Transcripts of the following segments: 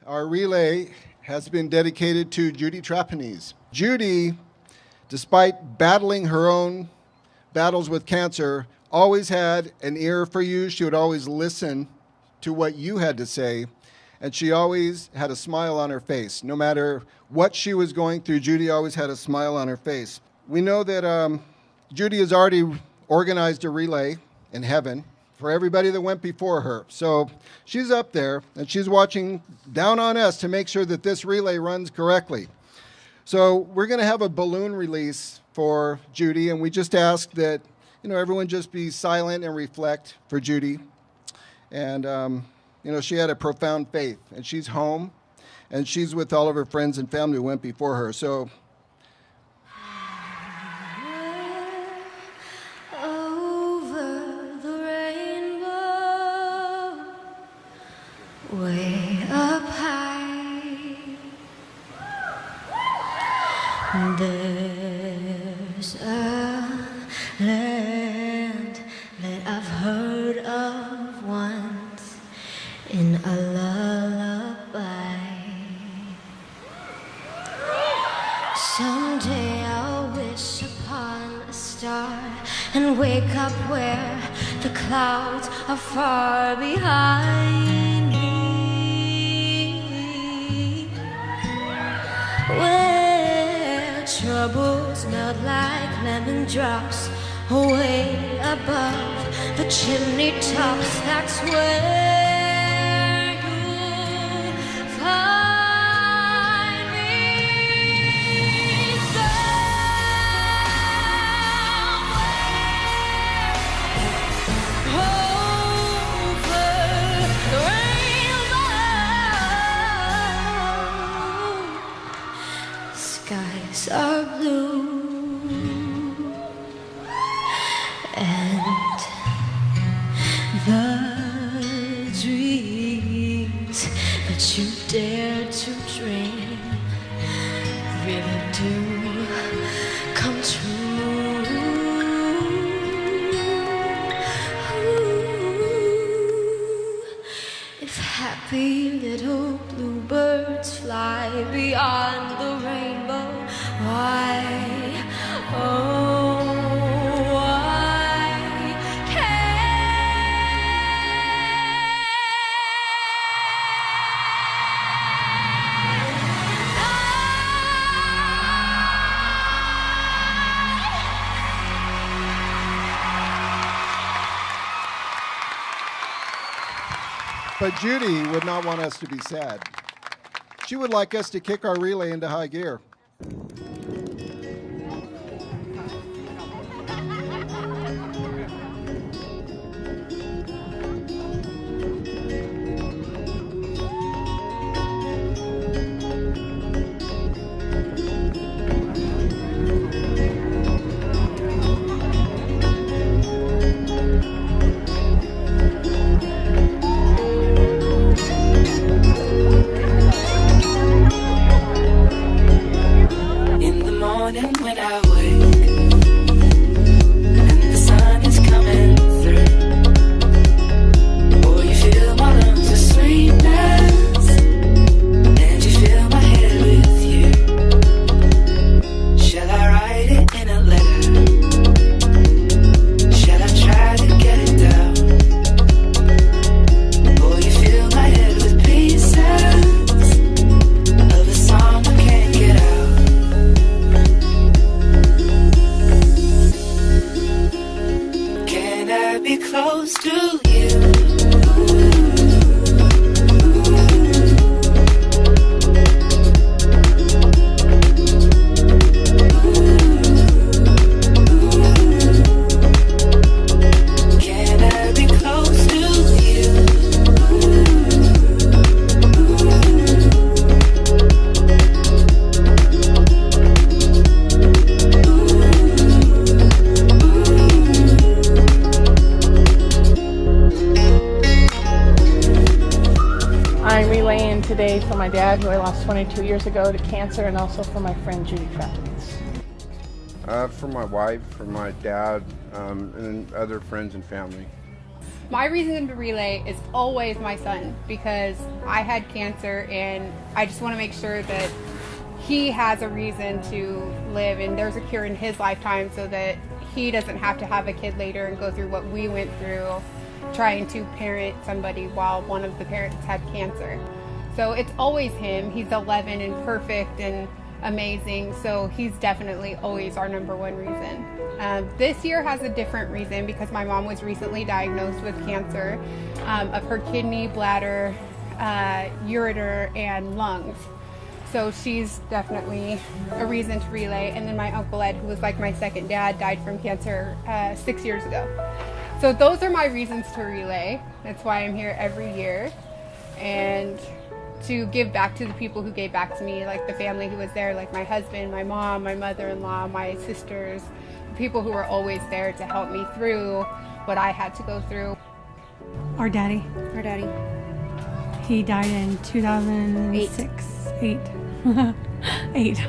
our relay has been dedicated to Judy Trapanese. Judy, despite battling her own battles with cancer, always had an ear for you. She would always listen to what you had to say, and she always had a smile on her face. No matter what she was going through, Judy always had a smile on her face. We know that Judy has already organized a relay in heaven for everybody that went before her. So she's up there, and she's watching down on us to make sure that this relay runs correctly. So we're going to have a balloon release for Judy, and we just ask that everyone just be silent and reflect for Judy. And she had a profound faith, and she's home, and she's with all of her friends and family who went before her. So. Way up high, there's a land that I've heard of once in a lullaby. Someday I'll wish upon a star and wake up where the clouds are far behind. Where troubles melt like lemon drops away above the chimney tops. That's where you'll find me somewhere over the rainbow. Skies are blue, and the dreams that you dare to dream really do come true. If happy little bluebirds fly beyond the rainbow, why, oh, why But Judy would not want us to be sad. She would like us to kick our relay into high gear. When I wake and the sun is coming through, oh, you fill my lungs with sweetness, and you fill my head with you. Shall I write it in a letter? Shall I try to get it down? Oh, you fill my head with pieces of a song I can't get out. Be close to you. Can I be close to you? I'm relaying today for my dad, who I lost 22 years ago to cancer, and also for my friend Judy Trapanese. For my wife, for my dad, and other friends and family. My reason to relay is always my son, because I had cancer and I just want to make sure that he has a reason to live and there's a cure in his lifetime so that he doesn't have to have a kid later and go through what we went through trying to parent somebody while one of the parents had cancer. So it's always him. He's 11 and perfect and amazing, so he's definitely always our number one reason. This year has a different reason because my mom was recently diagnosed with cancer of her kidney, bladder, ureter, and lungs. So she's definitely a reason to relay. And then my Uncle Ed, who was like my second dad, died from cancer 6 years ago. So those are my reasons to relay. That's why I'm here every year. And to give back to the people who gave back to me, like the family who was there, like my husband, my mom, my mother-in-law, my sisters, the people who were always there to help me through what I had to go through. Our daddy. He died in 2006. Eight.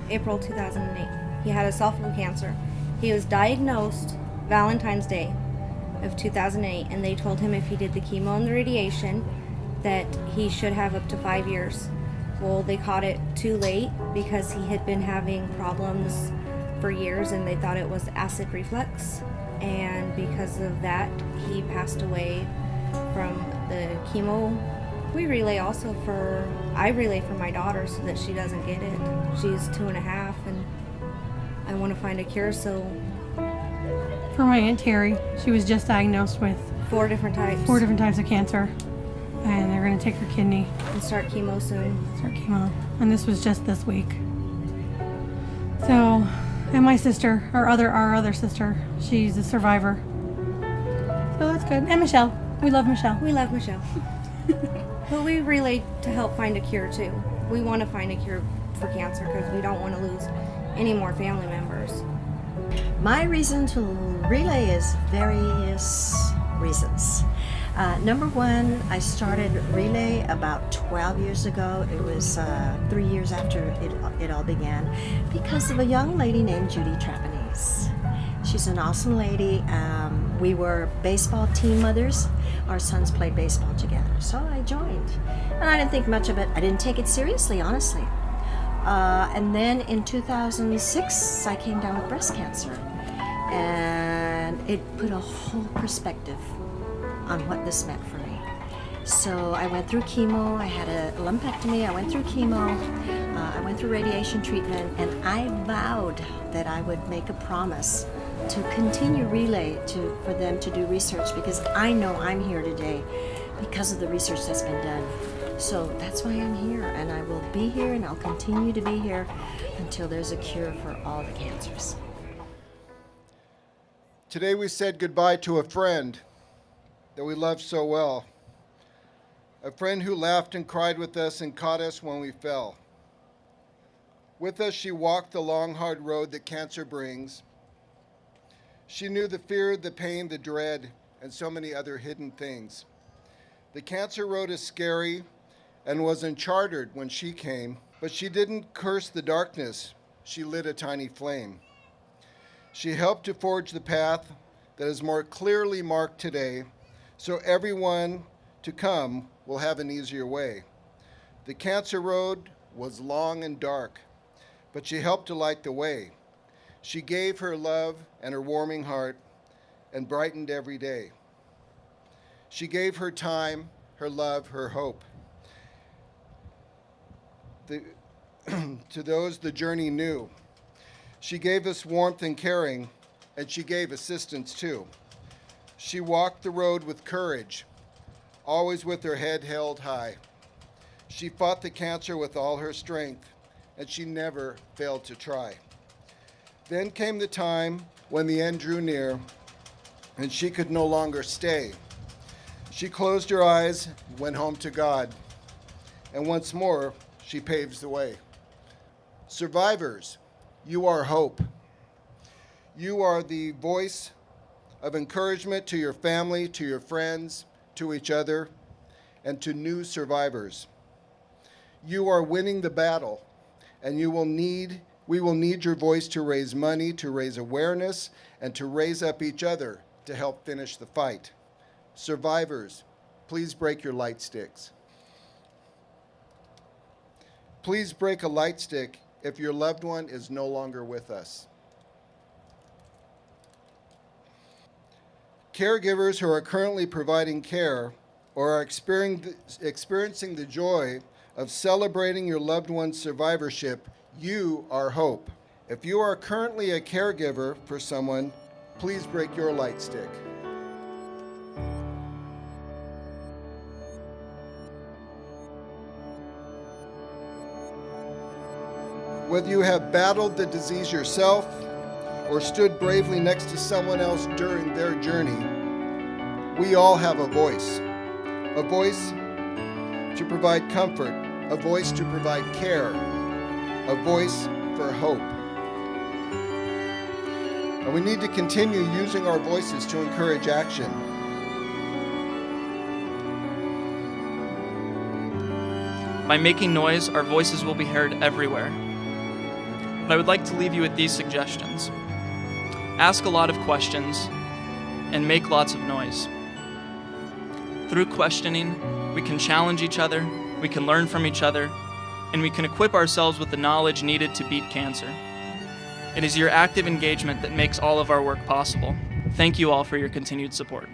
April 2008. He had esophageal cancer. He was diagnosed Valentine's Day of 2008, and they told him if he did the chemo and the radiation that he should have up to 5 years. Well, they caught it too late because he had been having problems for years and they thought it was acid reflux, and because of that he passed away from the chemo. I relay for my daughter so that she doesn't get it. She's 2.5 and I want to find a cure. So For my Aunt Terry, she was just diagnosed with 4 different types. 4 different types of cancer, and they're going to take her kidney. And start chemo soon. And this was just this week. So, and my sister, our other sister, she's a survivor. So that's good. And Michelle. We love Michelle. But we relay to help find a cure too. We want to find a cure for cancer because we don't want to lose any more family members. My reason to relay is various reasons. Number one, I started relay about 12 years ago. It was 3 years after it all began because of a young lady named Judy Trapanese. She's an awesome lady. We were baseball team mothers. Our sons played baseball together, so I joined. And I didn't think much of it. I didn't take it seriously, honestly. And then in 2006, I came down with breast cancer. And it put a whole perspective on what this meant for me. So I went through chemo. I had a lumpectomy. I went through chemo. I went through radiation treatment. And I vowed that I would make a promise to continue relay for them to do research, because I know I'm here today because of the research that's been done. So that's why I'm here, and I will be here, and I'll continue to be here until there's a cure for all the cancers. Today we said goodbye to a friend that we loved so well, a friend who laughed and cried with us and caught us when we fell. With us, she walked the long, hard road that cancer brings. She knew the fear, the pain, the dread, and so many other hidden things. The cancer road is scary and was uncharted when she came, but she didn't curse the darkness. She lit a tiny flame. She helped to forge the path that is more clearly marked today, so everyone to come will have an easier way. The cancer road was long and dark, but she helped to light the way. She gave her love and her warming heart and brightened every day. She gave her time, her love, her hope. To those the journey knew. She gave us warmth and caring, and she gave assistance too. She walked the road with courage, always with her head held high. She fought the cancer with all her strength, and she never failed to try. Then came the time when the end drew near, and she could no longer stay. She closed her eyes, went home to God, and once more she paves the way. Survivors, you are hope. You are the voice of encouragement to your family, to your friends, to each other, and to new survivors. You are winning the battle, and we will need your voice to raise money, to raise awareness, and to raise up each other to help finish the fight. Survivors, please break your light sticks. Please break a light stick if your loved one is no longer with us. Caregivers who are currently providing care or are experiencing the joy of celebrating your loved one's survivorship, you are hope. If you are currently a caregiver for someone, please break your light stick. Whether you have battled the disease yourself or stood bravely next to someone else during their journey, we all have a voice to provide comfort, a voice to provide care, a voice for hope. And we need to continue using our voices to encourage action. By making noise, our voices will be heard everywhere. But I would like to leave you with these suggestions. Ask a lot of questions and make lots of noise. Through questioning, we can challenge each other, we can learn from each other, and we can equip ourselves with the knowledge needed to beat cancer. It is your active engagement that makes all of our work possible. Thank you all for your continued support.